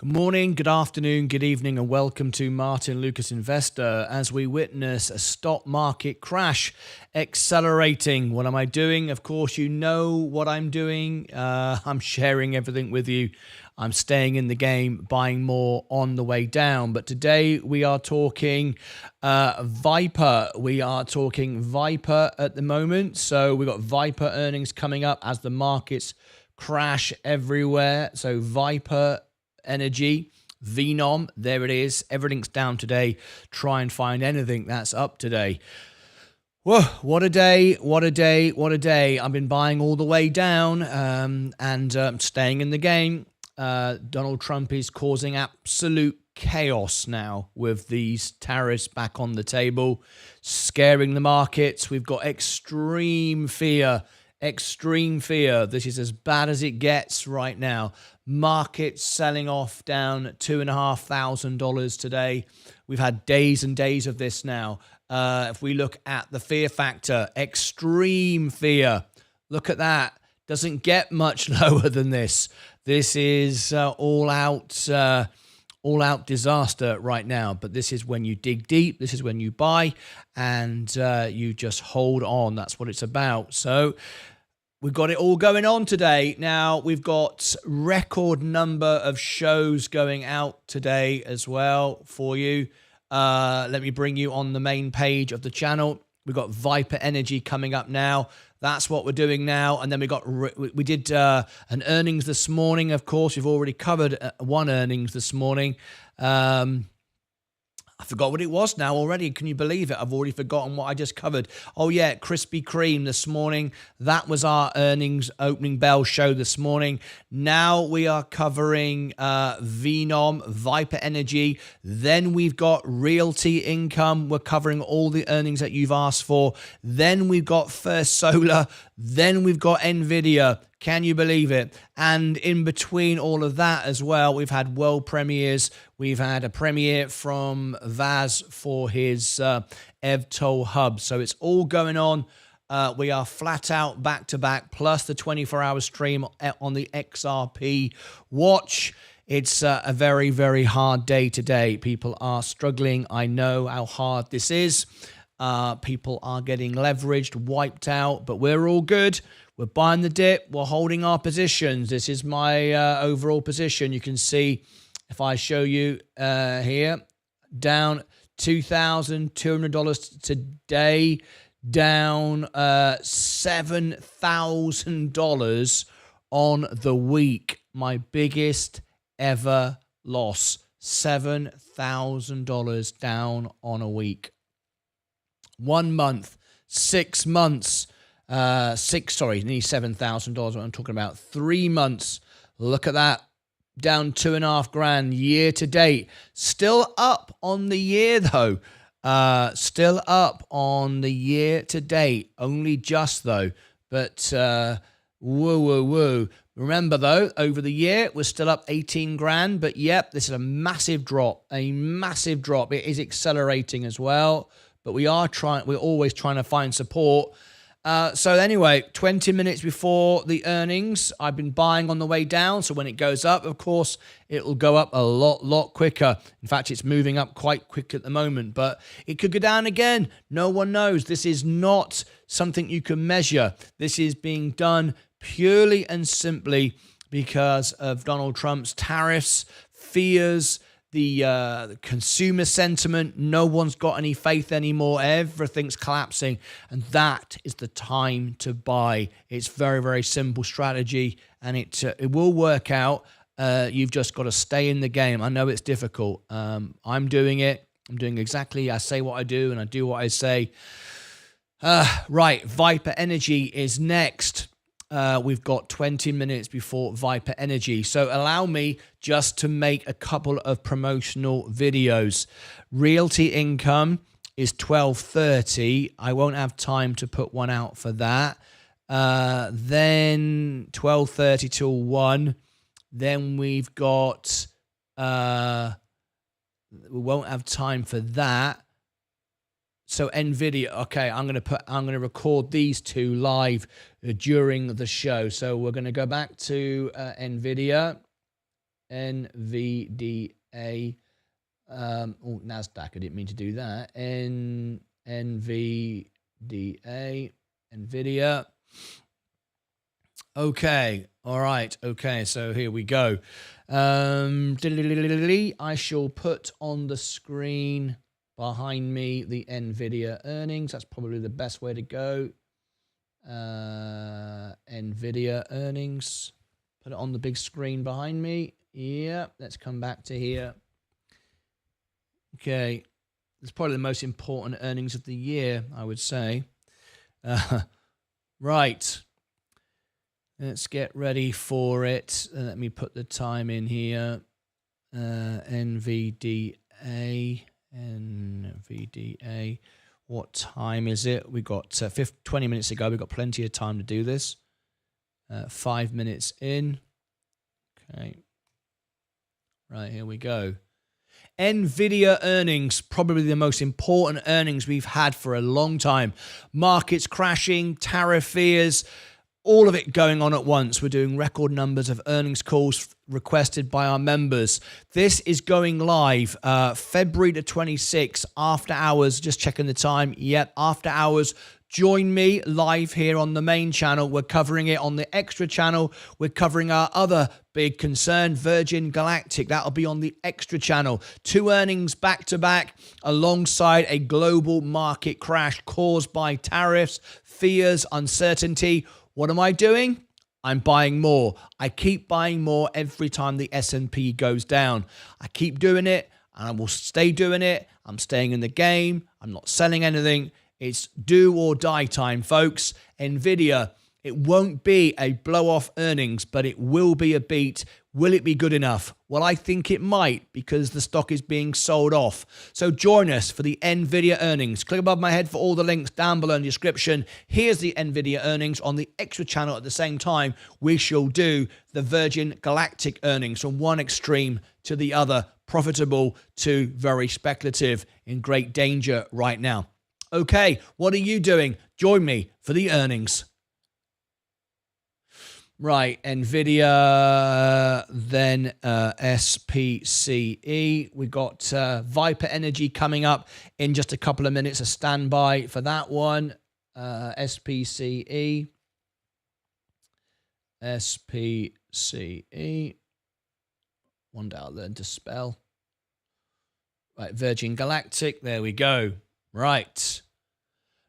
Good morning, good afternoon, good evening, and welcome to Martyn Lucas Investor as we witness a stock market crash accelerating. What am I doing? Of course, you know what I'm doing. I'm sharing everything with you. I'm staying in the game, buying more on the way down. But today we are talking Viper. We are talking Viper at the moment. So we've got Viper earnings coming up as the markets crash everywhere. So Viper Energy, VNOM, there it is. Everything's down today. Try and find anything that's up today. Whoa, what a day, what a day, what a day. I've been buying all the way down and staying in the game. Donald Trump is causing absolute chaos now with these tariffs back on the table, scaring the markets. We've got extreme fear. Extreme fear. This is as bad as it gets right now. Markets selling off down $2,500 today. We've had days and days of this now. If we look at the fear factor, extreme fear. Look at that. Doesn't get much lower than this. This is all out disaster right now. But this is when you dig deep. This is when you buy and you just hold on. That's what it's about. So we've got it all going on today. Now, we've got record number of shows going out today as well for you. Let me bring you on the main page of the channel. We've got Viper Energy coming up now. That's what we're doing now. And then we did an earnings this morning. Of course, we've already covered one earnings this morning. I forgot what it was now already. Can you believe it? I've already forgotten what I just covered. Oh, yeah, Krispy Kreme this morning. That was our earnings opening bell show this morning. Now we are covering VNOM, Viper Energy. Then we've got Realty Income. We're covering all the earnings that you've asked for. Then we've got First Solar. Then we've got NVIDIA. Can you believe it? And in between all of that as well, we've had world premieres. We've had a premiere from Vaz for his EVTOL hub. So it's all going on. We are flat out back to back, plus the 24-hour stream on the XRP watch. It's a very, very hard day today. People are struggling. I know how hard this is. People are getting leveraged, wiped out, but we're all good. We're buying the dip. We're holding our positions. This is my overall position. You can see if I show you here, down $2,200 today, down $7,000 on the week. My biggest ever loss, $7,000 down on a week. 1 month, 6 months, nearly $7,000 what I'm talking about. 3 months, look at that, down $2,500 year to date. Still up on the year though, still up on the year to date, only just though, but woo. Remember though, over the year, we're still up 18 grand, but yep, this is a massive drop, It is accelerating as well. But we're always trying to find support. So anyway, 20 minutes before the earnings, I've been buying on the way down. So when it goes up, of course, it'll go up a lot quicker. In fact, it's moving up quite quick at the moment, but it could go down again. No one knows. This is not something you can measure. This is being done purely and simply because of Donald Trump's tariffs, fears, the consumer sentiment. No one's got any faith anymore. Everything's collapsing, and that is the time to buy. It's very, very simple strategy, and it will work out. You've just got to stay in the game. I know it's difficult. I'm doing it. I'm doing exactly. I say what I do, and I do what I say. Right, Viper Energy is next. We've got 20 minutes before Viper Energy. So allow me just to make a couple of promotional videos. Realty Income is 12:30. I won't have time to put one out for that. Then 12:30 till 1. Then we've got, we won't have time for that. So NVIDIA, okay, I'm going to record these two live during the show. So we're going to go back to NVIDIA. NVDA. Oh, NASDAQ. I didn't mean to do that. NVDA. NVIDIA. Okay. All right. Okay. So here we go. I shall put on the screen behind me the NVIDIA earnings. That's probably the best way to go. NVIDIA earnings. Put it on the big screen behind me. Yeah. Let's come back to here. Okay. It's probably the most important earnings of the year, I would say. Right. Let's get ready for it. Let me put the time in here. NVDA. What time is it? We got 20 minutes ago. We've got plenty of time to do this. 5 minutes in. Okay. Right, here we go. NVIDIA earnings, probably the most important earnings we've had for a long time. Markets crashing, tariff fears, all of it going on at once. We're doing record numbers of earnings calls requested by our members. This is going live February the 26th, after hours. Just checking the time. Yep, after hours. Join me live here on the main channel. We're covering it on the extra channel. We're covering our other big concern, Virgin Galactic. That'll be on the extra channel. 2 earnings back to back alongside a global market crash caused by tariffs, fears, uncertainty. What am I doing? I'm buying more. I keep buying more every time the S&P goes down. I keep doing it and I will stay doing it. I'm staying in the game. I'm not selling anything. It's do or die time, folks. NVIDIA, it won't be a blow-off earnings, but it will be a beat. Will it be good enough? Well, I think it might because the stock is being sold off. So join us for the NVIDIA earnings. Click above my head for all the links down below in the description. Here's the NVIDIA earnings on the extra channel. At the same time, we shall do the Virgin Galactic earnings from one extreme to the other, profitable to very speculative, in great danger right now. Okay, what are you doing? Join me for the earnings. Right, NVIDIA, then SPCE. We got Viper Energy coming up in just a couple of minutes. A standby for that one. SPCE. SPCE. One day I'll learn to spell. Right, Virgin Galactic. There we go. Right.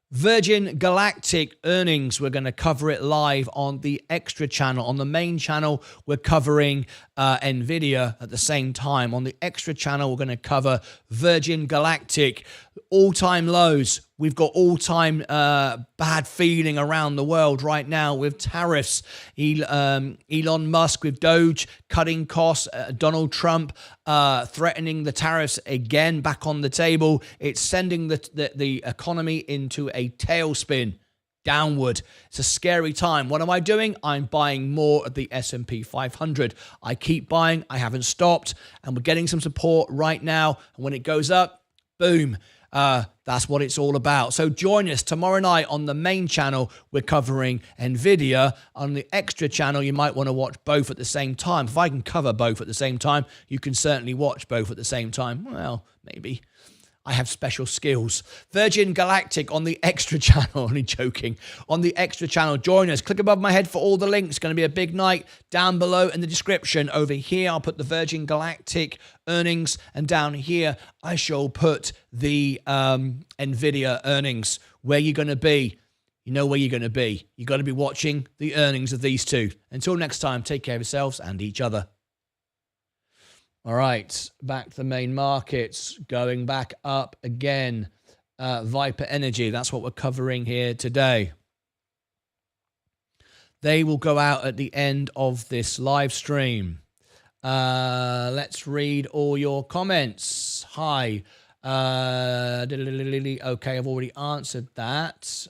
Virgin Galactic earnings, we're going to cover it live on the extra channel. On the main channel, we're covering NVIDIA at the same time. On the extra channel, we're going to cover Virgin Galactic. All-time lows. We've got all-time bad feeling around the world right now with tariffs. Elon Musk with Doge cutting costs. Donald Trump threatening the tariffs again back on the table. It's sending the economy into a tailspin downward. It's a scary time. What am I doing? I'm buying more of the S&P 500. I keep buying. I haven't stopped. And we're getting some support right now. And when it goes up, boom. That's what it's all about. So join us tomorrow night on the main channel. We're covering NVIDIA. On the extra channel, you might want to watch both at the same time. If I can cover both at the same time, you can certainly watch both at the same time. Well, maybe. I have special skills. Virgin Galactic on the extra channel. Only joking. On the extra channel. Join us. Click above my head for all the links. It's going to be a big night. Down below in the description. Over here, I'll put the Virgin Galactic earnings. And down here, I shall put the NVIDIA earnings. Where you're going to be. You know where you're going to be. You've got to be watching the earnings of these two. Until next time, take care of yourselves and each other. All right, back to the main markets, going back up again. Viper Energy, that's what we're covering here today. They will go out at the end of this live stream. Let's read all your comments. Hi. Okay, I've already answered that.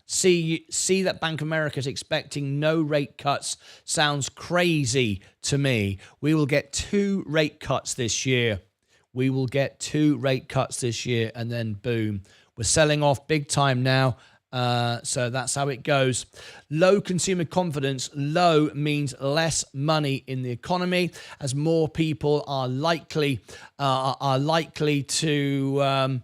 See that Bank of America is expecting no rate cuts. Sounds crazy to me. We will get 2 rate cuts this year. We will get 2 rate cuts this year, and then boom. We're selling off big time now. So that's how it goes. Low consumer confidence. Low means less money in the economy, as more people are likely to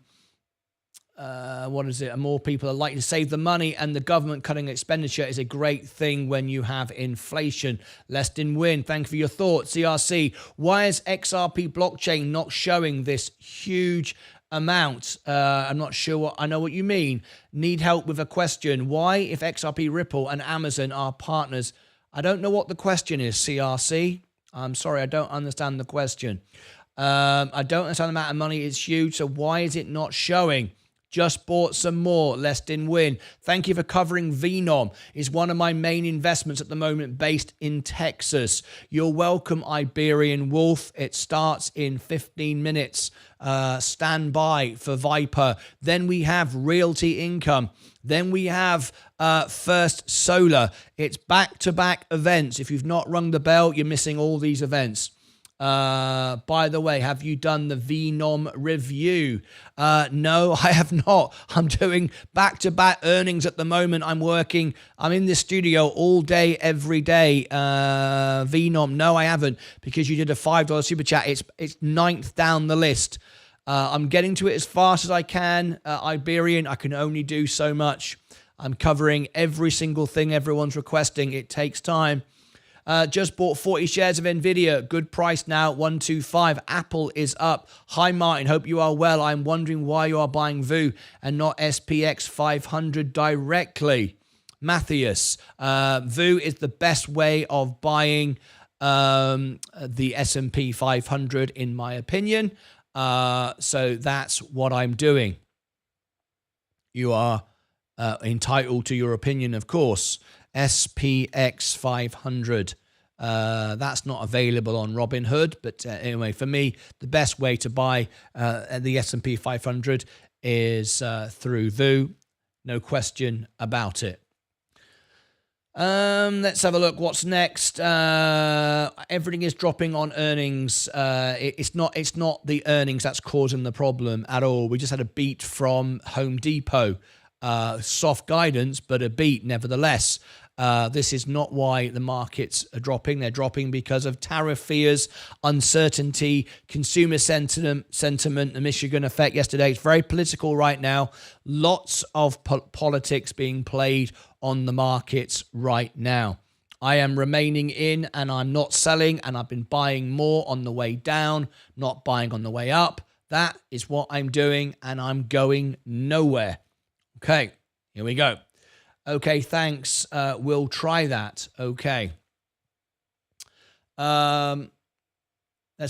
more people are likely to save the money, and the government cutting expenditure is a great thing when you have inflation. Leston Win, thank you for your thoughts. CRC, why is XRP blockchain not showing this huge amount? I'm not sure I know what you mean. Need help with a question. Why, if XRP, Ripple, and Amazon are partners? I don't know what the question is, CRC. I'm sorry, I don't understand the question. I don't understand the amount of money. It's huge. So why is it not showing? Just bought some more. Leston Win, thank you for covering VNOM. Is one of my main investments at the moment, based in Texas. You're welcome, Iberian Wolf. It starts in 15 minutes. Stand by for Viper. Then we have Realty Income. Then we have First Solar. It's back-to-back events. If you've not rung the bell, you're missing all these events. By the way, have you done the VNOM review? No, I have not. I'm doing back-to-back earnings at the moment. I'm in the studio all day, every day. VNOM, no, I haven't, because you did a $5 super chat. It's ninth down the list. I'm getting to it as fast as I can. Iberian, I can only do so much. I'm covering every single thing everyone's requesting. It takes time. Just bought 40 shares of NVIDIA. Good price now, 125. Apple is up. Hi, Martin. Hope you are well. I'm wondering why you are buying VU and not SPX 500 directly. Matthias, VU is the best way of buying the S&P 500, in my opinion. So that's what I'm doing. You are entitled to your opinion, of course. SPX 500. That's not available on Robinhood, but anyway, for me, the best way to buy the S&P 500 is through VU. No question about it. Let's have a look. What's next? Everything is dropping on earnings. It's not the earnings that's causing the problem at all. We just had a beat from Home Depot. Soft guidance, but a beat nevertheless. This is not why the markets are dropping. They're dropping because of tariff fears, uncertainty, consumer sentiment, the Michigan effect yesterday. It's very political right now. Lots of politics being played on the markets right now. I am remaining in, and I'm not selling, and I've been buying more on the way down, not buying on the way up. That is what I'm doing, and I'm going nowhere. Okay, here we go. Okay, thanks. We'll try that. Okay. Let's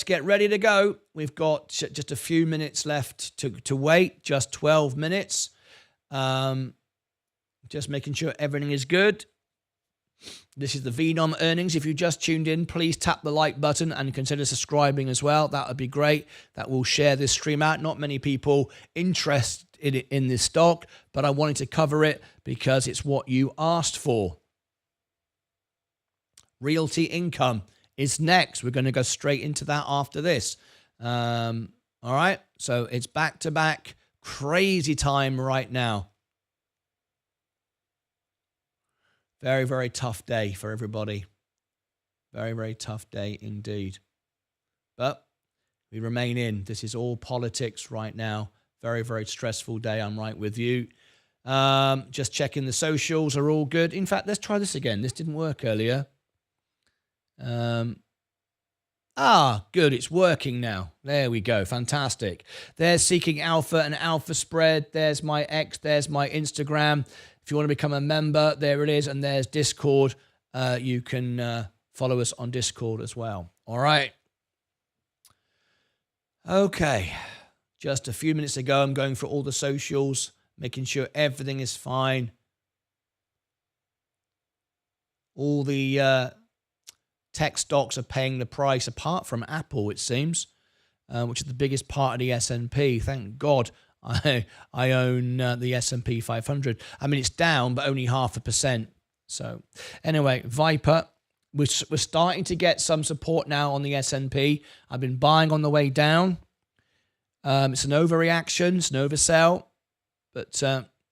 get ready to go. We've got just a few minutes left to wait. Just 12 minutes. Just making sure everything is good. This is the VNOM earnings. If you just tuned in, please tap the like button and consider subscribing as well. That would be great. That will share this stream out. Not many people interested in this stock, but I wanted to cover it because it's what you asked for. Realty Income is next. We're going to go straight into that after this. All right. So it's back-to-back. Crazy time right now. Very, very tough day for everybody. Very, very tough day indeed. But we remain in. This is all politics right now. Very, very stressful day. I'm right with you. Just checking the socials are all good. In fact, let's try this again. This didn't work earlier. Good. It's working now. There we go. Fantastic. There's Seeking Alpha and Alpha Spread. There's my X. There's my Instagram. If you want to become a member, there it is. And there's Discord. You can follow us on Discord as well. All right. Okay. Just a few minutes ago, I'm going through all the socials, making sure everything is fine. All the tech stocks are paying the price, apart from Apple, it seems, which is the biggest part of the S&P. Thank God I own the S&P 500. I mean, it's down, but only 0.5%. So anyway, Viper, we're starting to get some support now on the S&P. I've been buying on the way down. It's an overreaction. It's an oversell. But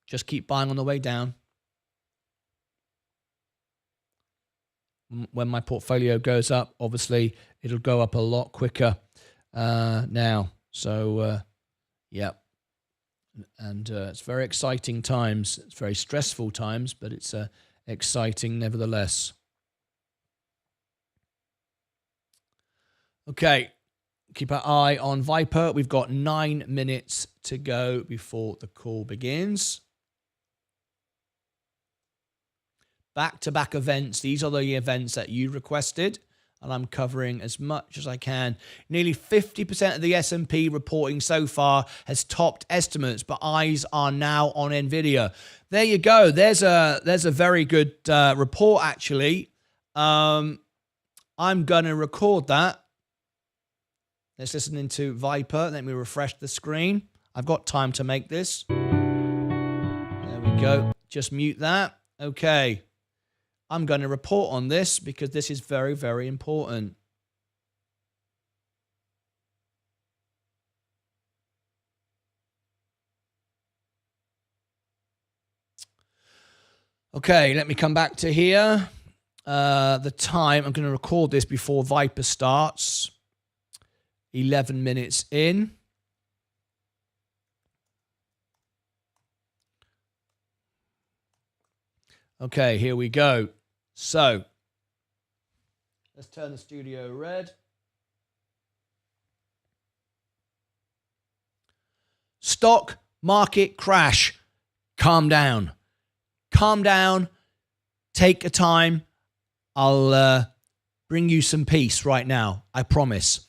Just keep buying on the way down. When my portfolio goes up, obviously, it'll go up a lot quicker now. So, yeah. And it's very exciting times. It's very stressful times, but it's exciting nevertheless. Okay. Keep an eye on Viper. We've got 9 minutes to go before the call begins. Back-to-back events. These are the events that you requested, and I'm covering as much as I can. Nearly 50% of the S&P reporting so far has topped estimates, but eyes are now on NVIDIA. There you go. There's a very good report, actually. I'm going to record that. Let's listen into Viper. Let me refresh the screen. I've got time to make this. There we go. Just mute that. Okay. I'm going to report on this because this is very, very important. Okay, let me come back to here. The time, I'm going to record this before Viper starts. 11 minutes in. Okay, here we go. So, let's turn the studio red. Stock market crash. Calm down. Calm down. Take a time. I'll bring you some peace right now. I promise.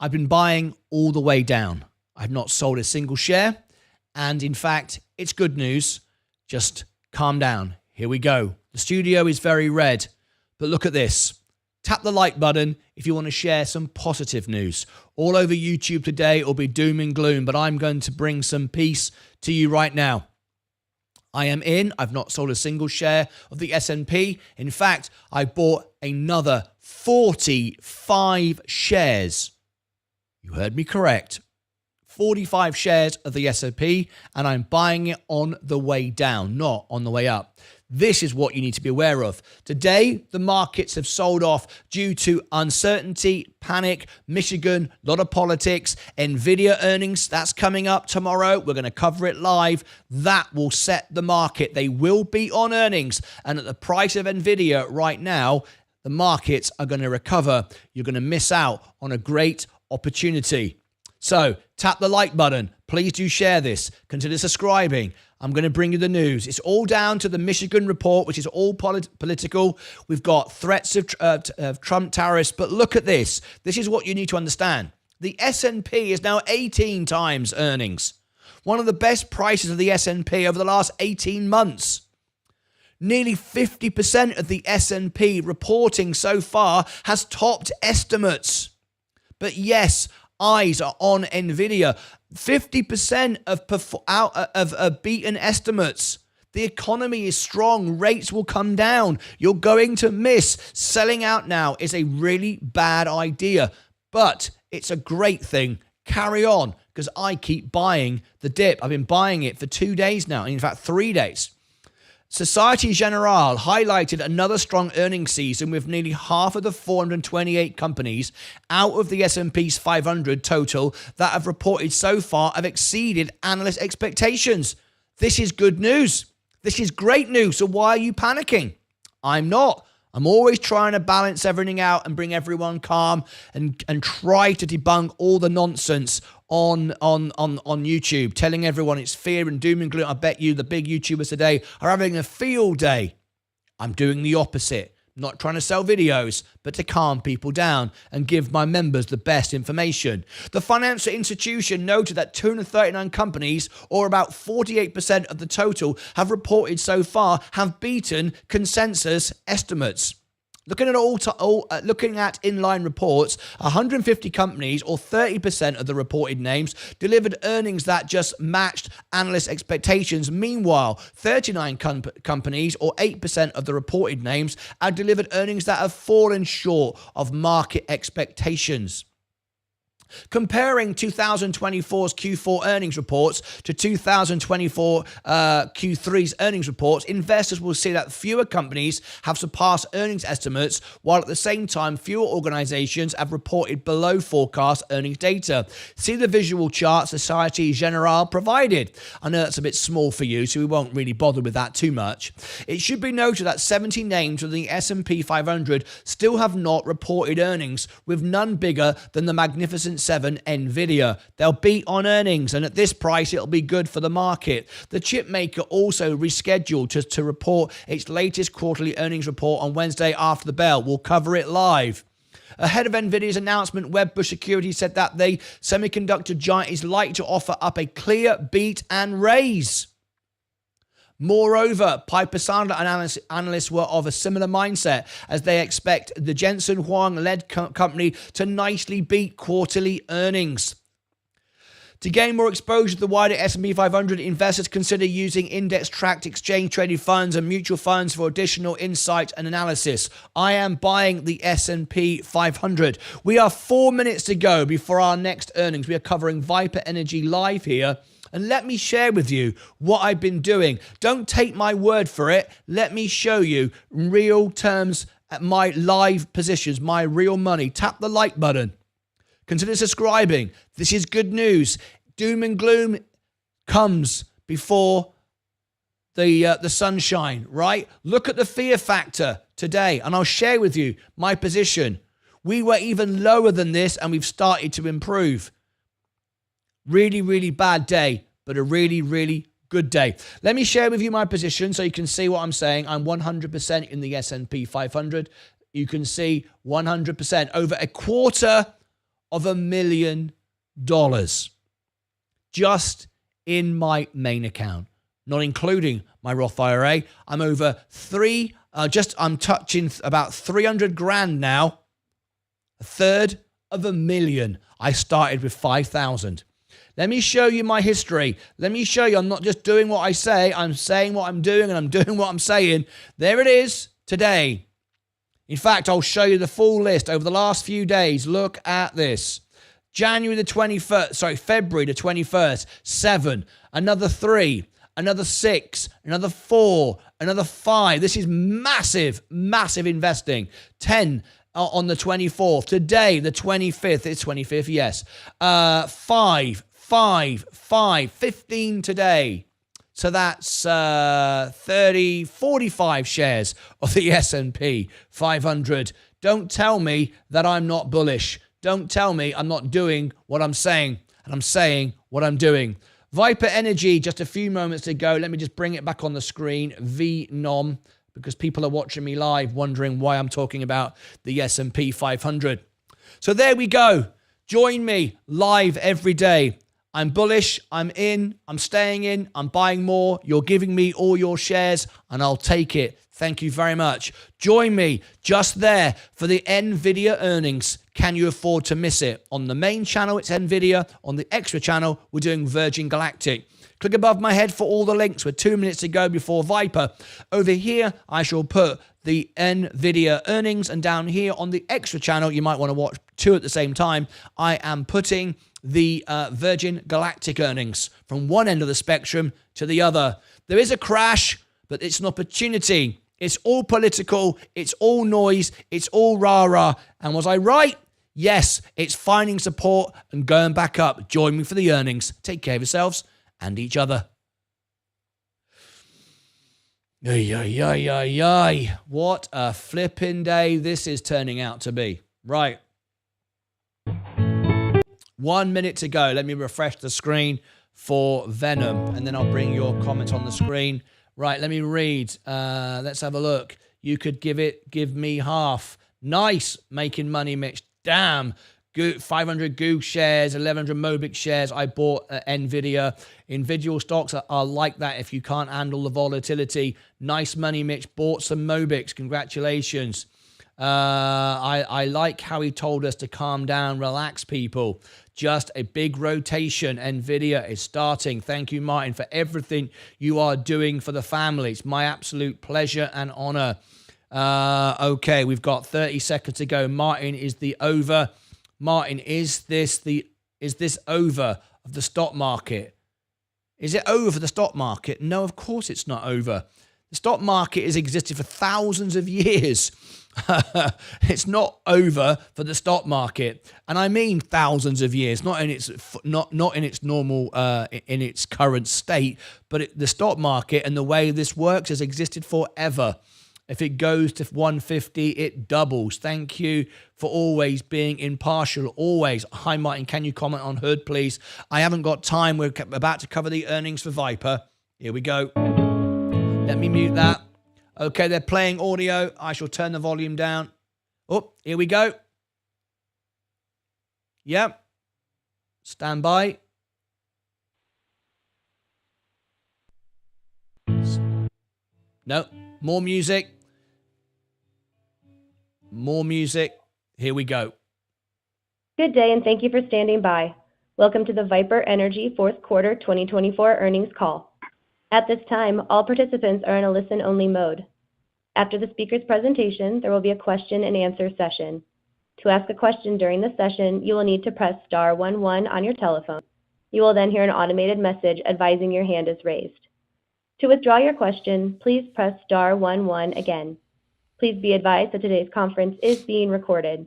I've been buying all the way down. I've not sold a single share. And in fact, it's good news. Just calm down. Here we go. The studio is very red, but look at this. Tap the like button if you want to share some positive news. All over YouTube today, it'll be doom and gloom, but I'm going to bring some peace to you right now. I am in. I've not sold a single share of the S&P. In fact, I bought another 45 shares. You heard me correct. 45 shares of the S&P, and I'm buying it on the way down, not on the way up. This is what you need to be aware of. Today, the markets have sold off due to uncertainty, panic, Michigan, a lot of politics, NVIDIA earnings, that's coming up tomorrow. We're going to cover it live. That will set the market. They will beat on earnings. And at the price of NVIDIA right now, the markets are going to recover. You're going to miss out on a great opportunity. So tap the like button. Please do share this. Consider subscribing. I'm going to bring you the news. It's all down to the Michigan report, which is all political. We've got threats of Trump tariffs. But look at this. This is what you need to understand. The S&P is now 18 times earnings. One of the best prices of the S&P over the last 18 months. Nearly 50% of the S&P reporting so far has topped estimates. But yes, eyes are on NVIDIA. 50% of beaten estimates. The economy is strong. Rates will come down. You're going to miss. Selling out now is a really bad idea, but it's a great thing. Carry on, because I keep buying the dip. I've been buying it for 2 days now. In fact, 3 days. Societe Generale highlighted another strong earnings season with nearly half of the 428 companies out of the S&P's 500 total that have reported so far have exceeded analyst expectations. This is good news. This is great news. So why are you panicking? I'm not. I'm always trying to balance everything out and bring everyone calm and try to debunk all the nonsense on YouTube, telling everyone it's fear and doom and gloom. I bet you the big YouTubers today are having a field day. I'm doing the opposite. Not trying to sell videos, but to calm people down and give my members the best information. The financial institution noted that 239 companies, or about 48% of the total, have reported so far have beaten consensus estimates. Looking at inline reports, 150 companies, or 30% of the reported names, delivered earnings that just matched analyst expectations. Meanwhile, 39 companies, or 8% of the reported names, have delivered earnings that have fallen short of market expectations. Comparing 2024's Q4 earnings reports to 2024 Q3's earnings reports, investors will see that fewer companies have surpassed earnings estimates, while at the same time, fewer organizations have reported below forecast earnings data. See the visual chart Societe Generale provided. I know that's a bit small for you, so we won't really bother with that too much. It should be noted that 70 names within the S&P 500 still have not reported earnings, with none bigger than the Magnificent 7 Nvidia. They'll beat on earnings, and at this price it'll be good for the market. The chip maker also rescheduled to report its latest quarterly earnings report on Wednesday after the bell. We'll cover it live. Ahead of Nvidia's announcement, Wedbush Securities said that the semiconductor giant is likely to offer up a clear beat and raise. Moreover, Piper Sandler analysts were of a similar mindset, as they expect the Jensen Huang-led company to nicely beat quarterly earnings. To gain more exposure to the wider S&P 500, investors consider using index-tracked exchange-traded funds and mutual funds for additional insight and analysis. I am buying the S&P 500. We are 4 minutes to go before our next earnings. We are covering Viper Energy live here. And let me share with you what I've been doing. Don't take my word for it. Let me show you in real terms at my live positions, my real money. Tap the like button. Consider subscribing. This is good news. Doom and gloom comes before the sunshine, right? Look at the fear factor today, and I'll share with you my position. We were even lower than this, and we've started to improve. Really, really bad day, but a really, really good day. Let me share with you my position so you can see what I'm saying. I'm 100% in the S&P 500. You can see 100%, over $250,000 just in my main account, not including my Roth IRA. I'm over I'm touching about 300 grand now, $350,000. I started with 5,000. Let me show you my history. Let me show you I'm not just doing what I say. I'm saying what I'm doing, and I'm doing what I'm saying. There it is today. In fact, I'll show you the full list over the last few days. Look at this. February the 21st, 7, another 3, another 6, another 4, another 5. This is massive, massive investing. 10 on the 24th. Today, the 25th. It's 25th, yes. 5, 15 today. So that's 45 shares of the S&P 500. Don't tell me that I'm not bullish. Don't tell me I'm not doing what I'm saying, and I'm saying what I'm doing. Viper Energy, just a few moments to go. Let me just bring it back on the screen. VNOM, because people are watching me live wondering why I'm talking about the S&P 500. So there we go. Join me live every day. I'm bullish, I'm in, I'm staying in, I'm buying more. You're giving me all your shares, and I'll take it. Thank you very much. Join me just there for the NVIDIA earnings. Can you afford to miss it? On the main channel, it's NVIDIA. On the extra channel, we're doing Virgin Galactic. Click above my head for all the links. We're 2 minutes to go before Viper. Over here, I shall put the NVIDIA earnings, and down here on the extra channel, you might want to watch two at the same time. I am putting the Virgin Galactic earnings from one end of the spectrum to the other. There is a crash, but it's an opportunity. It's all political. It's all noise. It's all rah-rah. And was I right? Yes, it's finding support and going back up. Join me for the earnings. Take care of yourselves and each other. Ay, ay, ay, ay, ay. What a flipping day this is turning out to be. Right. 1 minute to go. Let me refresh the screen for VNOM, and then I'll bring your comments on the screen. Right, let me read. Let's have a look. You could give me half. Nice, making money, Mitch. Damn. 500 Goog shares, 1,100 Mobix shares. I bought NVIDIA. Individual stocks are like that if you can't handle the volatility. Nice money, Mitch. Bought some Mobix. Congratulations. I like how he told us to calm down, relax, people. Just a big rotation. NVIDIA is starting. Thank you, Martyn, for everything you are doing for the family. It's my absolute pleasure and honor. Okay, we've got 30 seconds to go. Martyn is the over. Martyn, is this over of the stock market? Is it over for the stock market? No, of course it's not over. The stock market has existed for thousands of years. It's not over for the stock market, and I mean thousands of years, not in its normal in its current state, but the stock market and the way this works has existed forever. If it goes to 150, it doubles. Thank you for always being impartial. Always. Hi, Martyn. Can you comment on Hood, please? I haven't got time. We're about to cover the earnings for Viper. Here we go. Let me mute that. Okay, they're playing audio. I shall turn the volume down. Oh, here we go. Yep. Stand by. No, more music. More music. Here we go. Good day, and thank you for standing by. Welcome to the Viper Energy Fourth Quarter 2024 Earnings Call. At this time, all participants are in a listen-only mode. After the speaker's presentation, there will be a question-and-answer session. To ask a question during the session, you will need to press star 11 on your telephone. You will then hear an automated message advising your hand is raised. To withdraw your question, please press star 11 again. Please be advised that today's conference is being recorded.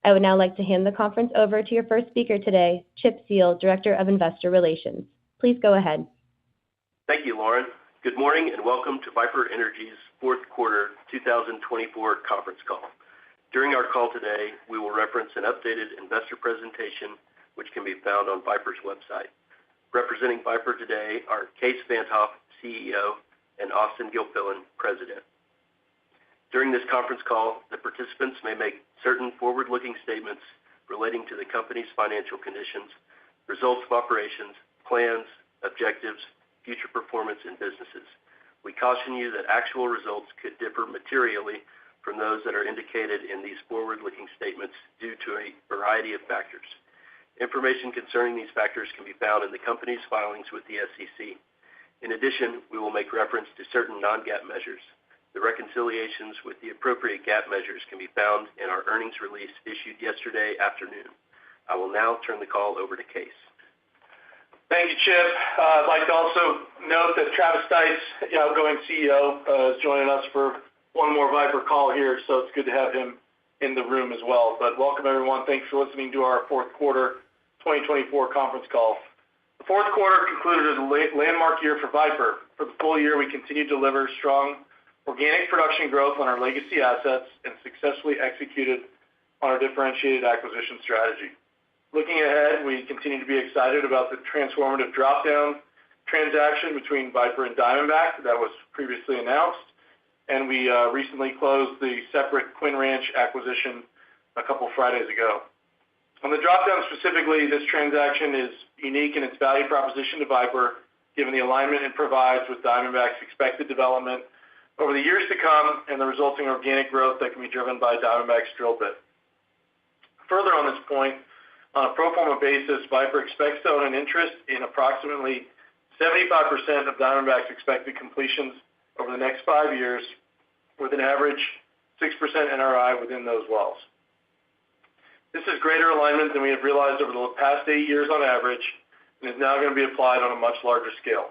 I would now like to hand the conference over to your first speaker today, Chip Seale, Director of Investor Relations. Please go ahead. Thank you, Lauren. Good morning and welcome to Viper Energy's Fourth Quarter 2024 Conference Call. During our call today, we will reference an updated investor presentation which can be found on Viper's website. Representing Viper today are Kaes Van't Hof, CEO, and Austen Gilfillan, President. During this conference call, the participants may make certain forward-looking statements relating to the company's financial conditions, results of operations, plans, objectives, future performance, and businesses. We caution you that actual results could differ materially from those that are indicated in these forward-looking statements due to a variety of factors. Information concerning these factors can be found in the company's filings with the SEC. In addition, we will make reference to certain non-GAAP measures. The reconciliations with the appropriate GAAP measures can be found in our earnings release issued yesterday afternoon. I will now turn the call over to Kaes. Thank you, Chip. I'd like to also note that Travis Stice, outgoing CEO, is joining us for one more Viper call here, so it's good to have him in the room as well. But welcome, everyone. Thanks for listening to our Fourth Quarter 2024 Conference Call. The fourth quarter concluded as a landmark year for Viper. For the full year, we continued to deliver strong organic production growth on our legacy assets and successfully executed on our differentiated acquisition strategy. Looking ahead, we continue to be excited about the transformative drop-down transaction between Viper and Diamondback that was previously announced, and we recently closed the separate Quinn Ranch acquisition a couple Fridays ago. On the drop-down specifically, this transaction is unique in its value proposition to Viper, given the alignment it provides with Diamondback's expected development over the years to come and the resulting organic growth that can be driven by Diamondback's drill bit. Further on this point, on a pro forma basis, Viper expects to own an interest in approximately 75% of Diamondback's expected completions over the next 5 years, with an average 6% NRI within those wells. This is greater alignment than we have realized over the past 8 years on average, and is now going to be applied on a much larger scale.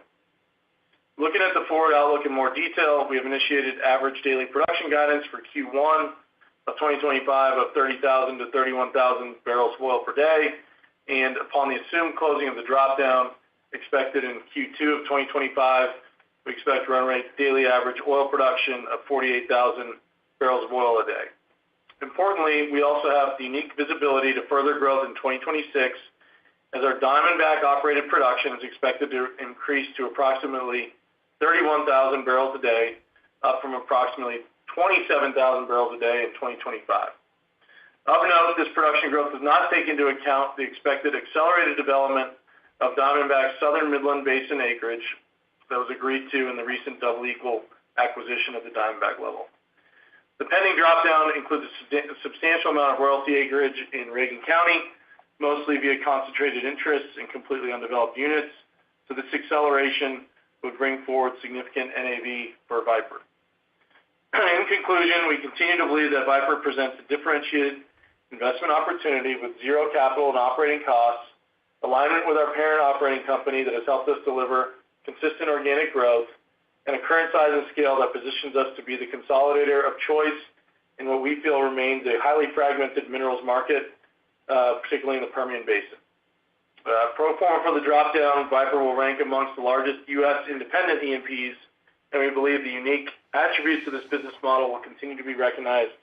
Looking at the forward outlook in more detail, we have initiated average daily production guidance for Q1 of 2025 of 30,000 to 31,000 barrels of oil per day, and upon the assumed closing of the drop-down expected in Q2 of 2025, we expect run rate daily average oil production of 48,000 barrels of oil a day. Importantly, we also have the unique visibility to further growth in 2026, as our Diamondback operated production is expected to increase to approximately 31,000 barrels a day, up from approximately 27,000 barrels a day in 2025. Of note, this production growth does not take into account the expected accelerated development of Diamondback's southern Midland Basin acreage that was agreed to in the recent double equal acquisition at the Diamondback level. The pending drop-down includes a substantial amount of royalty acreage in Reagan County, mostly via concentrated interests in completely undeveloped units, so this acceleration would bring forward significant NAV for Viper. In conclusion, we continue to believe that Viper presents a differentiated investment opportunity with zero capital and operating costs, alignment with our parent operating company that has helped us deliver consistent organic growth, and a current size and scale that positions us to be the consolidator of choice in what we feel remains a highly fragmented minerals market, particularly in the Permian Basin. Pro forma for the drop-down, Viper will rank amongst the largest U.S. independent E&Ps, and we believe the unique attributes of this business model will continue to be recognized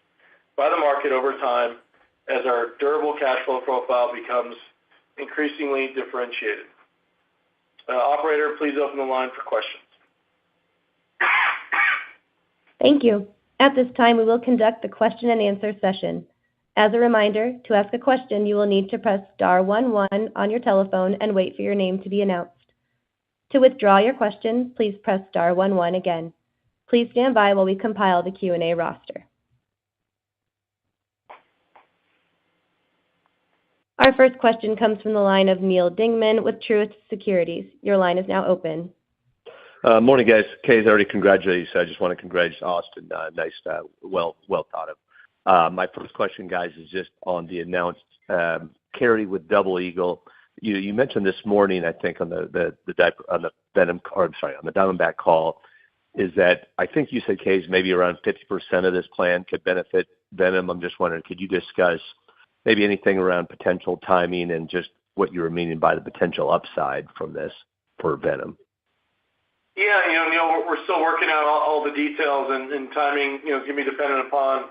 by the market over time as our durable cash flow profile becomes increasingly differentiated. Operator, please open the line for questions. Thank you. At this time, we will conduct the question and answer session. As a reminder, to ask a question, you will need to press star 11 on your telephone and wait for your name to be announced. To withdraw your question, please press star 11 again. Please stand by while we compile the Q&A roster. Our first question comes from the line of Neal Dingmann with Truist Securities. Your line is now open. Morning, guys. Kay's already congratulated you, so I just want to congratulate Austin. Nice, well thought of. My first question, guys, is just on the announced carry with Double Eagle. You mentioned this morning, I think, on the Diamondback call, is that I think you said, Kay's, maybe around 50% of this plan could benefit VNOM. I'm just wondering, could you discuss maybe anything around potential timing and just what you were meaning by the potential upside from this for VNOM? Yeah, Neal, we're still working out all the details and timing, going to be dependent upon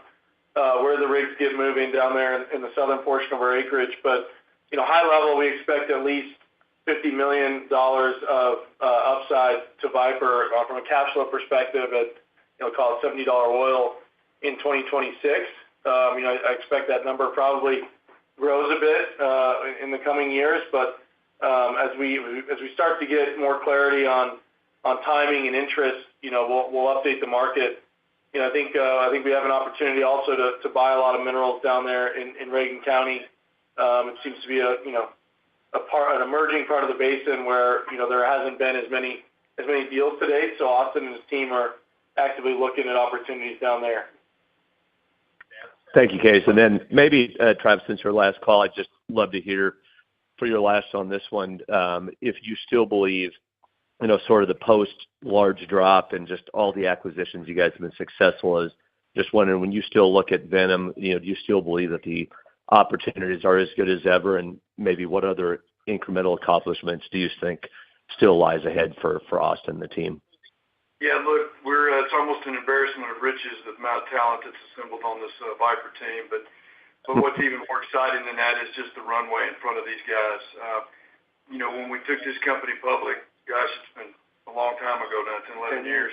where the rigs get moving down there in the southern portion of our acreage. But, high level, we expect at least $50 million of upside to Viper from a cash flow perspective at, call it $70 oil in 2026. I expect that number probably grows a bit in the coming years. But as we start to get more clarity on timing and interest, we'll update the market. I think we have an opportunity also to buy a lot of minerals down there in Reagan County. It seems to be an emerging part of the basin where there hasn't been as many deals to date. So Austin and his team are actively looking at opportunities down there. Thank you, Case. And then maybe, Travis, since your last call, I'd just love to hear for your last on this one, if you still believe, sort of the post-large drop and just all the acquisitions you guys have been successful as, just wondering, when you still look at VNOM, do you still believe that the opportunities are as good as ever? And maybe what other incremental accomplishments do you think still lies ahead for Austin and the team? Yeah, look, it's almost an embarrassment of riches the amount of talent that's assembled on this Viper team. But what's even more exciting than that is just the runway in front of these guys. When we took this company public, gosh, it's been a long time ago now, 10, 11 years.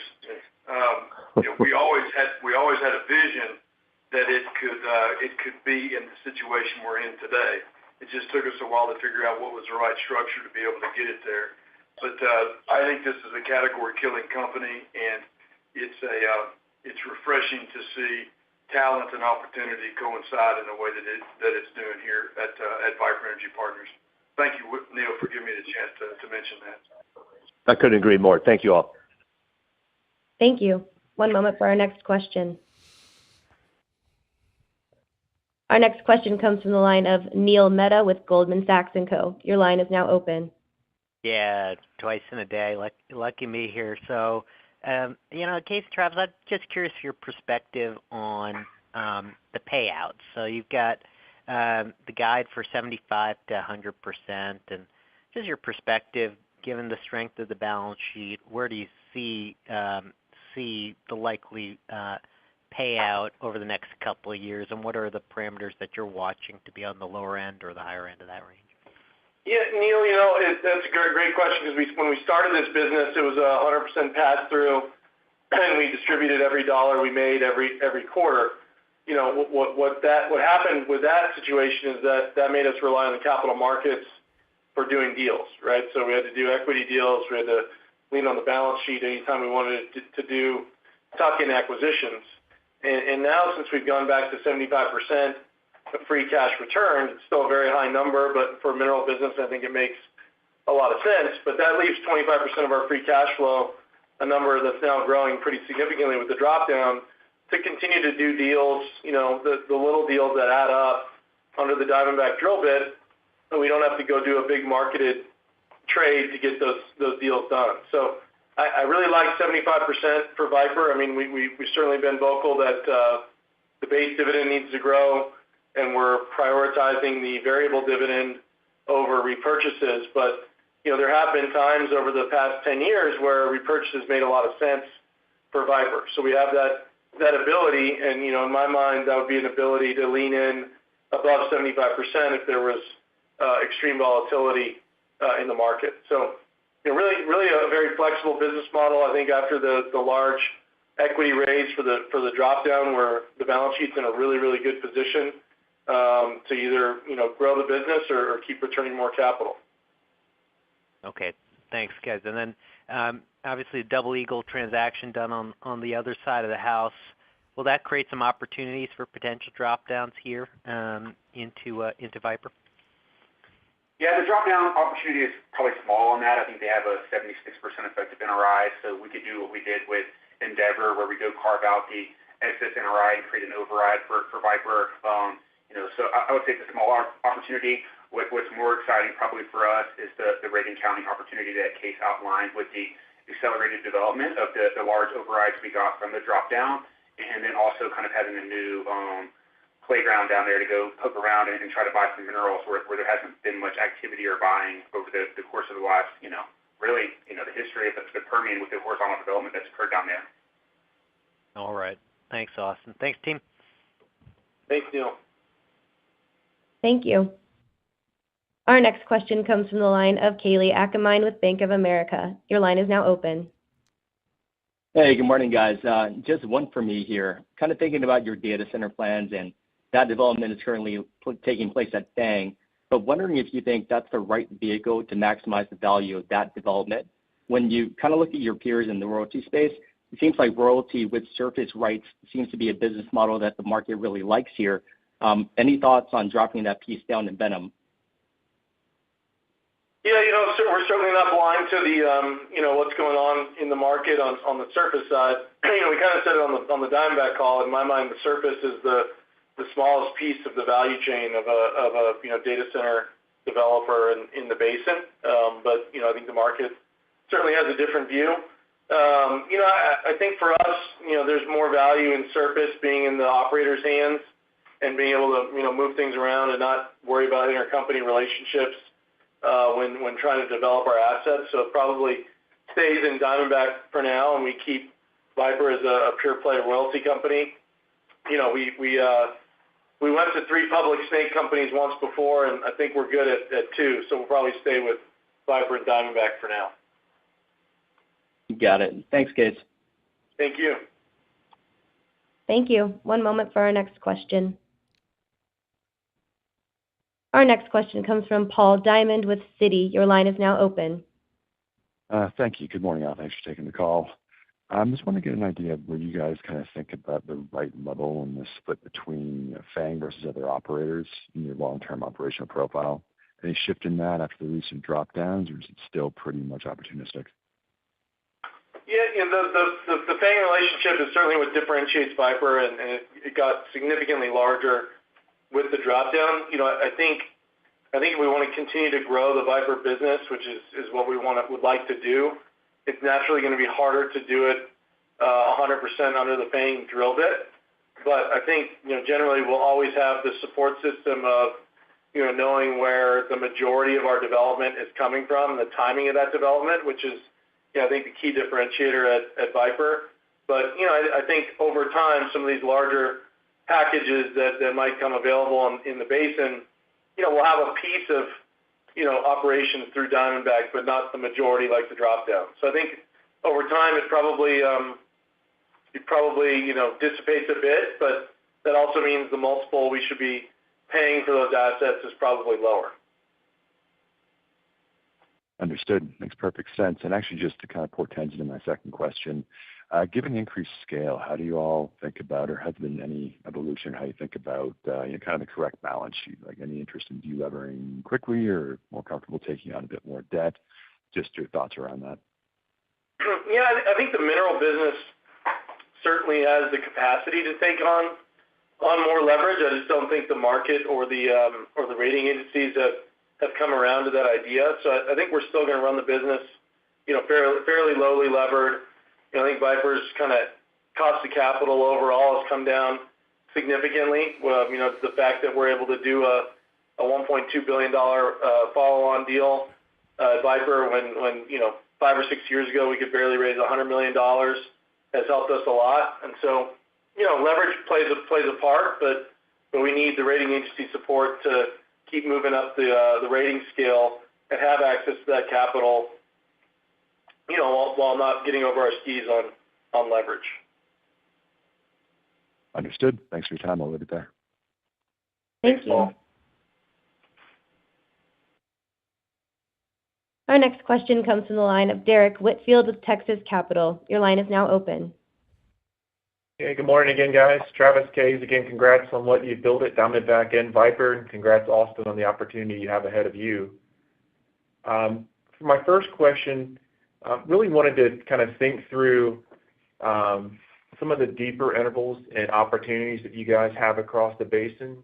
We always had a vision that it could be in the situation we're in today. It just took us a while to figure out what was the right structure to be able to get it there. But I think this is a category-killing company, and it's refreshing to see talent and opportunity coincide in the way that it's doing here at Viper Energy Partners. Thank you, Neal, for giving me the chance to mention that. I couldn't agree more. Thank you all. Thank you. One moment for our next question. Our next question comes from the line of Neil Mehta with Goldman Sachs & Co. Your line is now open. Yeah, twice in a day. Lucky me here. So, Case, Travis, I'm just curious for your perspective on the payouts. So you've got the guide for 75 to 100%, and just your perspective, given the strength of the balance sheet, where do you see the likely payout over the next couple of years, and what are the parameters that you're watching to be on the lower end or the higher end of that range? Yeah, Neil, that's a great question, because when we started this business, it was 100% pass-through, and we distributed every dollar we made every quarter. What happened with that situation is that made us rely on the capital markets for doing deals, right? So we had to do equity deals. We had to lean on the balance sheet anytime we wanted to do tuck-in acquisitions. And now, since we've gone back to 75% of free cash return, it's still a very high number, but for a mineral business, I think it makes a lot of sense. But that leaves 25% of our free cash flow, a number that's now growing pretty significantly with the drop-down, to continue to do deals, the little deals that add up under the Diamondback drill bit, and we don't have to go do a big marketed trade to get those deals done. So I really like 75% for Viper. I mean, we've certainly been vocal that the base dividend needs to grow, and we're prioritizing the variable dividend over repurchases. But, there have been times over the past 10 years where repurchases made a lot of sense for Viper. So we have that ability, and, in my mind, that would be an ability to lean in above 75% if there was extreme volatility in the market. So, really a very flexible business model. I think after the large equity raise for the drop down, where the balance sheet's in a really, really good position to either, grow the business or keep returning more capital. Okay, thanks, guys. And then obviously a Double Eagle transaction done on the other side of the house. Will that create some opportunities for potential drop downs here into Viper? Yeah, the drop down opportunity is probably small on that. I think they have a 76% effective NRI, so we could do what we did with Endeavor, where we go carve out the excess NRI and create an override for Viper. So I would say it's a small opportunity. What's more exciting probably for us is the Reagan County opportunity that Case outlined with the accelerated development of the large overrides we got from the drop down, and then also kind of having a new playground down there to go poke around and try to buy some minerals where there hasn't been much activity or buying over the course of the last, really, the history of the Permian with the horizontal development that's occurred down there. All right. Thanks, Austin. Thanks, team. Thanks, Neil. Thank you. Our next question comes from the line of Kaylee Ackermine with Bank of America. Your line is now open. Hey, good morning, guys. Just one for me here. Kind of thinking about your data center plans, and that development is currently taking place at Fang, but wondering if you think that's the right vehicle to maximize the value of that development. When you kind of look at your peers in the royalty space, it seems like royalty with surface rights seems to be a business model that the market really likes here. Any thoughts on dropping that piece down in VNOM? Yeah, so we're certainly not blind to the, what's going on in the market on the surface side. We kind of said it on the Diamondback call. In my mind, the surface is the smallest piece of the value chain of a data center developer in the basin. But, I think the market certainly has a different view. I think for us, there's more value in surface being in the operator's hands and being able to, move things around and not worry about intercompany relationships when trying to develop our assets. So it probably stays in Diamondback for now, and we keep Viper as a pure play royalty company. We went to 3 public snake companies once before, and I think we're good at 2. So we'll probably stay with Viper and Diamondback for now. Got it. Thanks, Case. Thank you. Thank you. One moment for our next question. Our next question comes from Paul Diamond with Citi. Your line is now open. Thank you. Good morning, all. Thanks for taking the call. I just want to get an idea of where you guys kind of think about the right level in the split between Fang versus other operators in your long-term operational profile. Any shift in that after the recent drop downs, or is it still pretty much opportunistic? Yeah, the Fang relationship is certainly what differentiates Viper, and it got significantly larger with the drop down. I think if we want to continue to grow the Viper business, which is what we would like to do, it's naturally going to be harder to do it 100% under the Fang drill bit. But I think generally we'll always have the support system of knowing where the majority of our development is coming from, the timing of that development, which is I think the key differentiator at Viper. But I think over time some of these larger packages that might come available in the basin, we'll have a piece of operations through Diamondback, but not the majority like the drop down. So I think over time it probably dissipates a bit, but that also means the multiple we should be paying for those assets is probably lower. Understood. Makes perfect sense. And actually, just to kind of portend into my second question, given the increased scale, how do you all think about, or has there been any evolution how you think about kind of the correct balance sheet? Like any interest in delevering quickly or more comfortable taking on a bit more debt? Just your thoughts around that. Yeah, I think the mineral business certainly has the capacity to take on on more leverage. I just don't think the market or the rating agencies have come around to that idea. So I think we're still going to run the business, fairly lowly levered. I think Viper's kind of cost of capital overall has come down significantly. The fact that we're able to do a $1.2 billion follow-on deal at Viper when 5 or 6 years ago we could barely raise $100 million has helped us a lot. And so, leverage plays a part, but we need the rating agency support to keep moving up the rating scale and have access to that capital, while not getting over our skis on leverage. Understood. Thanks for your time. I'll leave it there. Thank you. Our next question comes from the line of Derek Whitfield with Texas Capital. Your line is now open. Hey, good morning again, guys. Travis, Kays, again, congrats on what you built at Diamondback and Viper, and congrats, Austin, on the opportunity you have ahead of you. For my first question, really wanted to kind of think through some of the deeper intervals and opportunities that you guys have across the basin.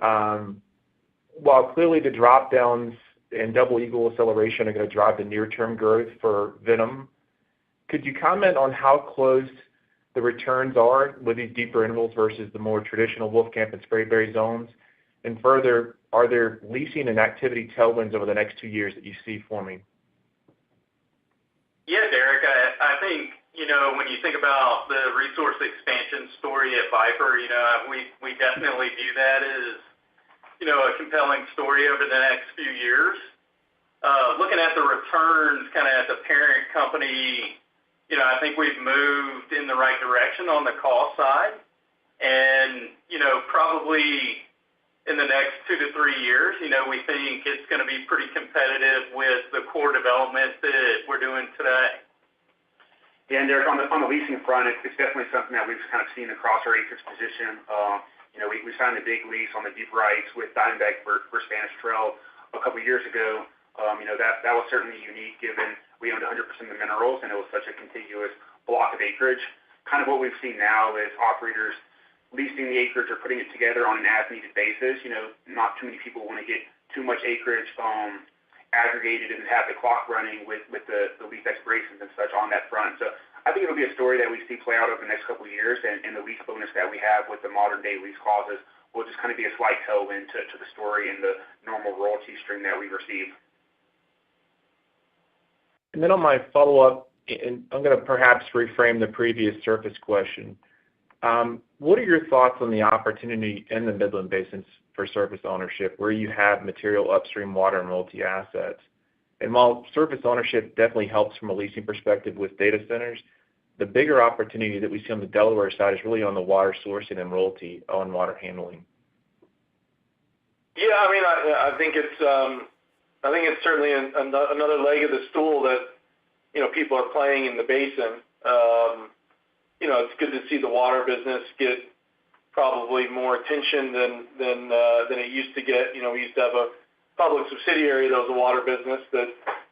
While clearly the drop-downs and double eagle acceleration are going to drive the near-term growth for VNOM, could you comment on how close the returns are with these deeper intervals versus the more traditional Wolfcamp and Spraberry zones? And further, are there leasing and activity tailwinds over the next 2 years that you see forming? Yeah, Derek, I think, when you think about the resource expansion story at Viper, we definitely view that as, a compelling story over the next few years. Looking at the returns kind of at the parent company, I think we've moved in the right direction on the cost side. And, probably in the next 2 to 3 years, we think it's going to be pretty competitive with the core development that we're doing today. Yeah, and Derek, on the leasing front, it's definitely something that we've kind of seen across our acreage position. We signed a big lease on the deep rights with Diamondback for Spanish Trail a couple of years ago. That was certainly unique given we owned 100% of the minerals and it was such a contiguous block of acreage. Kind of what we've seen now is operators leasing the acreage or putting it together on an as-needed basis. Not too many people want to get too much acreage aggregated and have the clock running with the lease expirations and such on that front. So I think it'll be a story that we see play out over the next couple of years, and the lease bonus that we have with the modern-day lease clauses will just kind of be a slight tailwind to the story and the normal royalty stream that we receive. And then on my follow-up, and I'm going to perhaps reframe the previous surface question. What are your thoughts on the opportunity in the Midland Basin for surface ownership, where you have material upstream water and royalty assets? And while surface ownership definitely helps from a leasing perspective with data centers, the bigger opportunity that we see on the Delaware side is really on the water sourcing and royalty on water handling. Yeah, I think it's certainly another leg of the stool that people are playing in the basin. It's good to see the water business get probably more attention than it used to get. We used to have a public subsidiary that was a water business that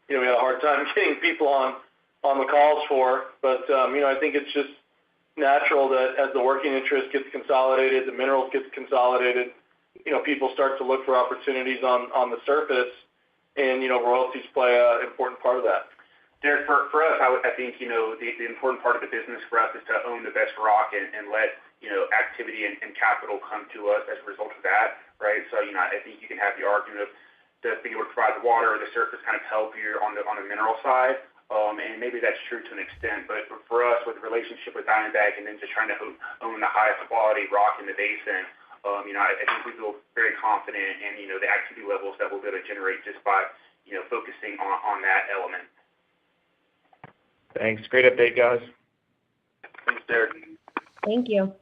we had a hard time getting people on the calls for. But I think it's just natural that as the working interest gets consolidated, the minerals gets consolidated, people start to look for opportunities on the surface, and royalties play an important part of that. Derek, for us, I think the important part of the business for us is to own the best rock and let activity and capital come to us as a result of that, right? So I think you can have the argument of being able to provide the water or the surface kind of healthier on the mineral side, and maybe that's true to an extent. But for us, with the relationship with Diamondback and then just trying to own the highest quality rock in the basin, I think we feel very confident in the activity levels that we'll be able to generate just by focusing on that element. Thanks. Great update, guys. Thanks, Derek. Thank you.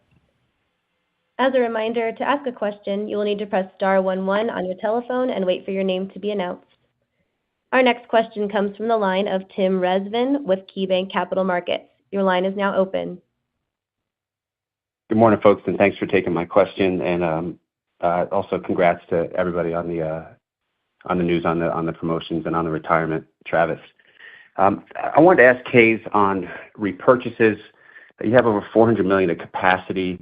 As a reminder, to ask a question, you will need to press star 11 on your telephone and wait for your name to be announced. Our next question comes from the line of Tim Rezvan with KeyBanc Capital Markets. Your line is now open. Good morning, folks, and thanks for taking my question. And also congrats to everybody on the news on the promotions and on the retirement, Travis. I wanted to ask Kays on repurchases. You have over $400 million of capacity.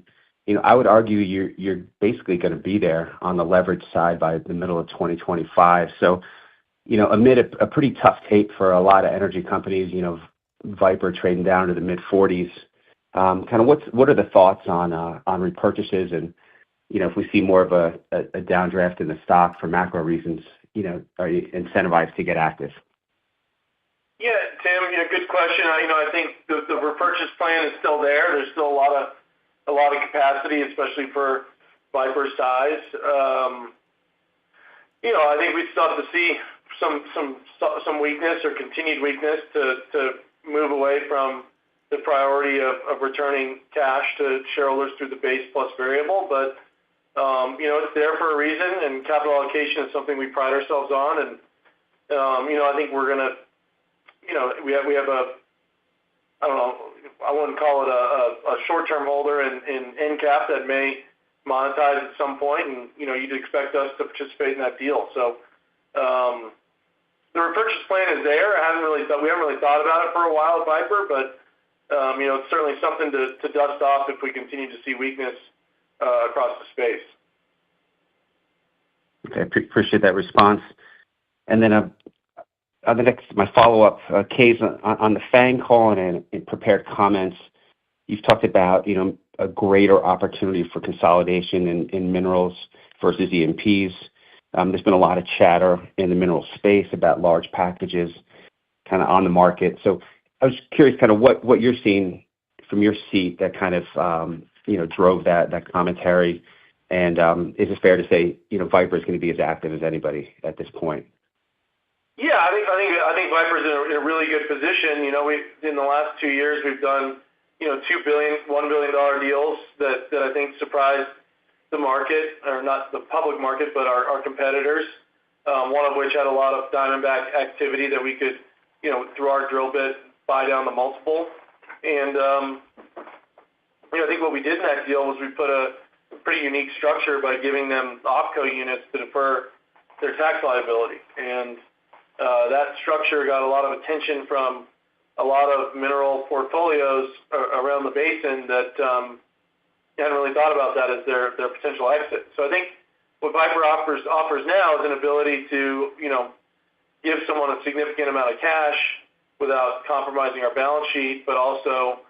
I would argue you're basically going to be there on the leverage side by the middle of 2025. So, amid a pretty tough tape for a lot of energy companies, Viper trading down to the mid-40s. Kind of what are the thoughts on repurchases? And, if we see more of a downdraft in the stock for macro reasons, are you incentivized to get active? Yeah, Tim, good question. I think the repurchase plan is still there. There's still a lot of capacity, especially for Viper size. I think we still have to see some weakness or continued weakness to move away from the priority of returning cash to shareholders through the base plus variable. But it's there for a reason, and capital allocation is something we pride ourselves on. And I think we're gonna, we have a, I don't know, I wouldn't call it a short-term holder in NCAP that may monetize at some point, and you'd expect us to participate in that deal. So the repurchase plan is there. We haven't really thought about it for a while at Viper, but it's certainly something to dust off if we continue to see weakness across the space. Okay, appreciate that response. And then my follow-up, Kaes, on the FANG call and in prepared comments, you've talked about a greater opportunity for consolidation in minerals versus E&Ps. There's been a lot of chatter in the mineral space about large packages kind of on the market. So I was curious kind of what you're seeing from your seat that kind of drove that commentary. And is it fair to say Viper is going to be as active as anybody at this point? Yeah, I think Viper's in a really good position. In the last 2 years we've done $1 billion deals that I think surprised the market, or not the public market, but our competitors. One of which had a lot of Diamondback activity that we could, through our drill bit, buy down the multiple. And I think what we did in that deal was we put a pretty unique structure by giving them OpCo units to defer their tax liability. And that structure got a lot of attention from a lot of mineral portfolios around the basin that hadn't really thought about that as their potential exit. So I think what Viper offers now is an ability to give someone a significant amount of cash without compromising our balance sheet, but also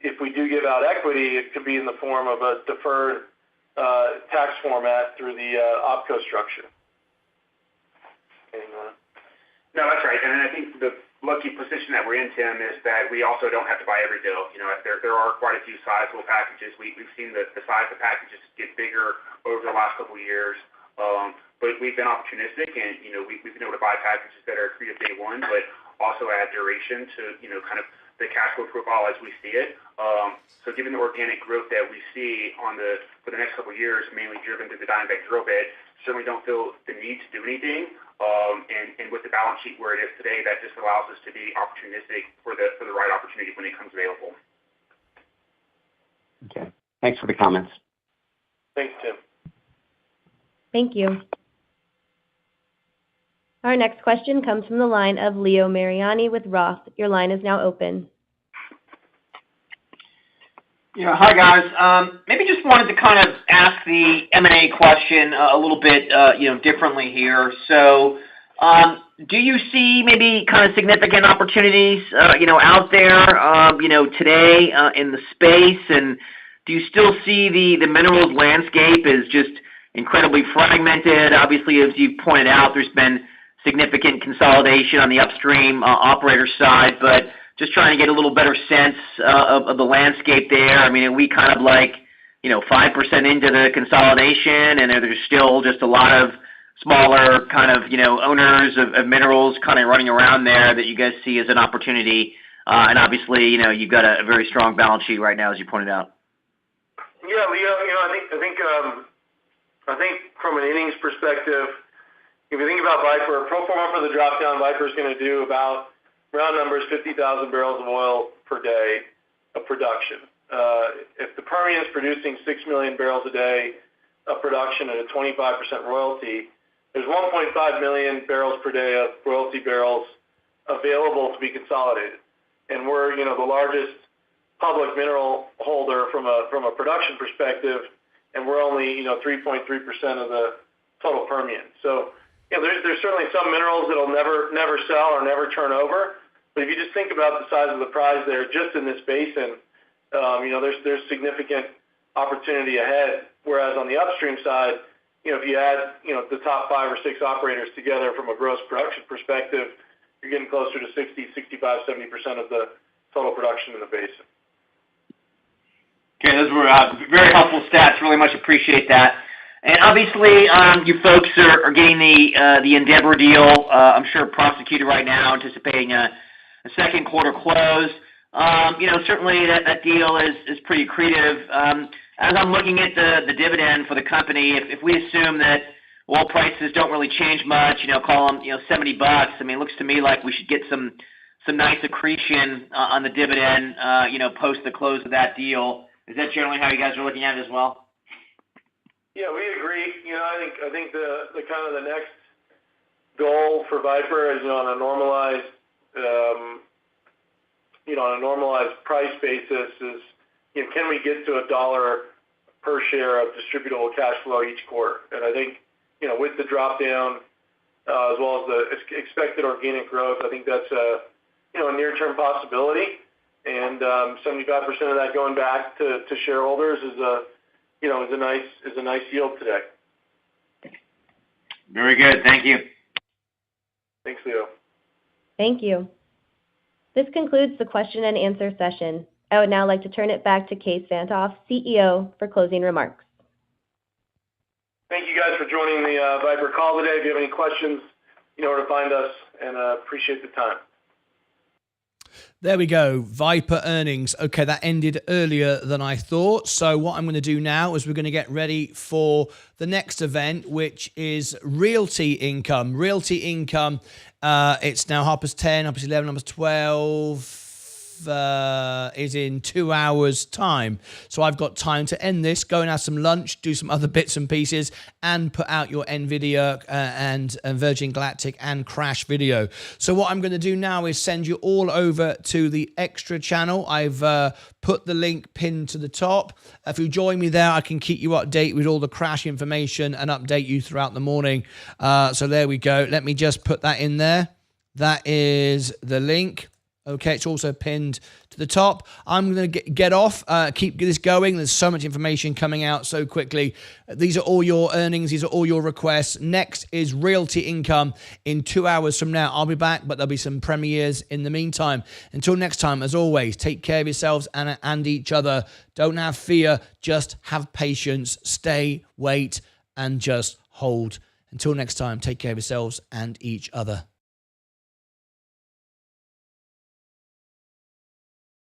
if we do give out equity, it could be in the form of a deferred tax format through the OpCo structure. No, that's right. And I think the lucky position that we're in, Tim, is that we also don't have to buy every deal. There are quite a few sizable packages. We've seen the size of packages get bigger over the last couple of years. But we've been opportunistic, and we've been able to buy packages that are accretive day one, but also add duration to kind of the cash flow profile as we see it. So given the organic growth that we see for the next couple of years, mainly driven through the Diamondback drill bit, certainly don't feel the need to do anything. And with the balance sheet where it is today, that just allows us to be opportunistic for the right opportunity when it comes available. Okay. Thanks for the comments. Thanks, Tim. Thank you. Our next question comes from the line of Leo Mariani with Roth. Your line is now open. Yeah, hi guys. Maybe just wanted to kind of ask the M&A question a little bit, differently here. So, do you see maybe kind of significant opportunities, out there, today in the space? And do you still see the minerals landscape as just incredibly fragmented? Obviously, as you pointed out, there's been significant consolidation on the upstream operator side, but just trying to get a little better sense of the landscape there. I mean, are we kind of like, 5% into the consolidation, and there's still just a lot of smaller kind of, owners of minerals kind of running around there that you guys see as an opportunity? And obviously, you've got a very strong balance sheet right now, as you pointed out. Yeah, Leo, I think from an innings perspective, if you think about Viper, pro forma for the drop down, Viper is going to do about, round numbers, 50,000 barrels of oil per day of production. If the Permian is producing 6 million barrels a day of production at a 25% royalty, there's 1.5 million barrels per day of royalty barrels available to be consolidated. And we're, the largest public mineral holder from a production perspective, and we're only 3.3% of the total Permian. So there's certainly some minerals that'll never sell or never turn over. But if you just think about the size of the prize there, just in this basin, there's significant opportunity ahead. Whereas on the upstream side, if you add the top 5 or 6 operators together from a gross production perspective, you're getting closer to 60, 65, 70% of the total production in the basin. Okay, those were very helpful stats. Really much appreciate that. And obviously, you folks are getting the Endeavor deal, I'm sure, prosecuted right now, anticipating a second quarter close. Certainly that deal is pretty accretive. As I'm looking at the dividend for the company, if we assume that oil prices don't really change much, call them $70, I mean, it looks to me like we should get some nice accretion on the dividend, post the close of that deal. Is that generally how you guys are looking at it as well? Yeah, we agree. I think the kind of the next goal for Viper is on a normalized price basis is can we get to $1 per share of distributable cash flow each quarter? And I think with the drop down as well as the expected organic growth, I think that's a near-term possibility. And 75% of that going back to shareholders is a nice yield today. Very good. Thank you. Thanks, Leo. Thank you. This concludes the question and answer session. I would now like to turn it back to Kaes Van't Hof, CEO, for closing remarks. Thank you guys for joining the Viper call today. If you have any questions, you know where to find us, and appreciate the time. There we go. Viper earnings. Okay, that ended earlier than I thought. So what I'm going to do now is we're going to get ready for the next event, which is Realty Income. Realty Income, it's now 10:30, 11:11, 12. Is in 2 hours time, so I've got time to end this, go and have some lunch, do some other bits and pieces, and put out your Nvidia and Virgin Galactic and Crash video. So what I'm going to do now is send you all over to the extra channel. I've put the link pinned to the top. If you join me there, I can keep you updated with all the Crash information and update you throughout the morning. So there we go. Let me just put that in there. That is the link. Okay, it's also pinned to the top. I'm going to get off, keep this going. There's so much information coming out so quickly. These are all your earnings. These are all your requests. Next is Realty Income in 2 hours from now. I'll be back, but there'll be some premieres in the meantime. Until next time, as always, take care of yourselves and each other. Don't have fear. Just have patience. Stay, wait, and just hold. Until next time, take care of yourselves and each other.